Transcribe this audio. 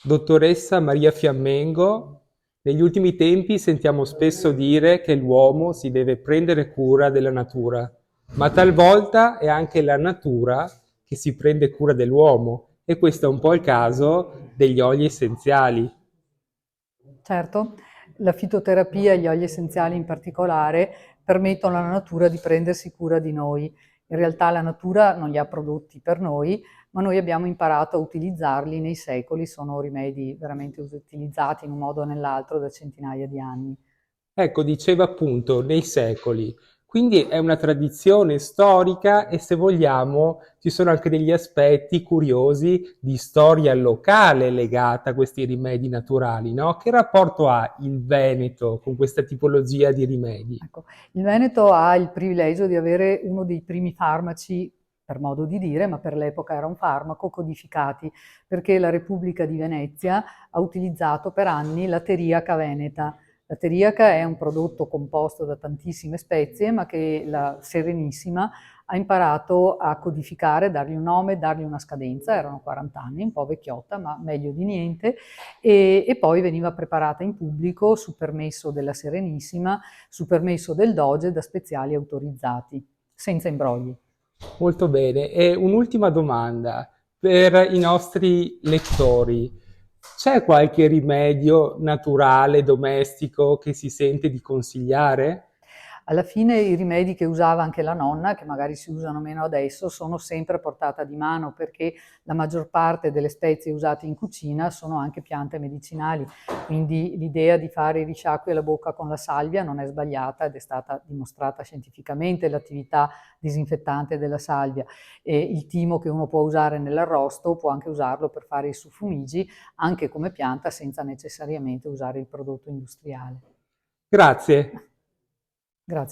Dottoressa Maria Fiammengo, negli ultimi tempi sentiamo spesso dire che l'uomo si deve prendere cura della natura, ma talvolta è anche la natura che si prende cura dell'uomo e questo è un po' il caso degli oli essenziali. Certo, la fitoterapia e gli oli essenziali in particolare permettono alla natura di prendersi cura di noi. In realtà la natura non li ha prodotti per noi, ma noi abbiamo imparato a utilizzarli nei secoli, sono rimedi veramente utilizzati in un modo o nell'altro da centinaia di anni. Ecco, diceva appunto nei secoli, quindi è una tradizione storica e se vogliamo ci sono anche degli aspetti curiosi di storia locale legata a questi rimedi naturali, no? Che rapporto ha il Veneto con questa tipologia di rimedi? Ecco, il Veneto ha il privilegio di avere uno dei primi farmaci, per modo di dire, ma per l'epoca era un farmaco, codificati, perché la Repubblica di Venezia ha utilizzato per anni la teriaca veneta. La teriaca è un prodotto composto da tantissime spezie, ma che la Serenissima ha imparato a codificare, dargli un nome, dargli una scadenza, erano 40 anni, un po' vecchiotta, ma meglio di niente, e poi veniva preparata in pubblico su permesso della Serenissima, su permesso del Doge da speziali autorizzati, senza imbrogli. Molto bene. E un'ultima domanda per i nostri lettori. C'è qualche rimedio naturale, domestico che si sente di consigliare? Alla fine i rimedi che usava anche la nonna, che magari si usano meno adesso, sono sempre a portata di mano perché la maggior parte delle spezie usate in cucina sono anche piante medicinali, quindi l'idea di fare i risciacqui alla bocca con la salvia non è sbagliata ed è stata dimostrata scientificamente l'attività disinfettante della salvia. E il timo che uno può usare nell'arrosto può anche usarlo per fare i suffumigi, anche come pianta senza necessariamente usare il prodotto industriale. Grazie.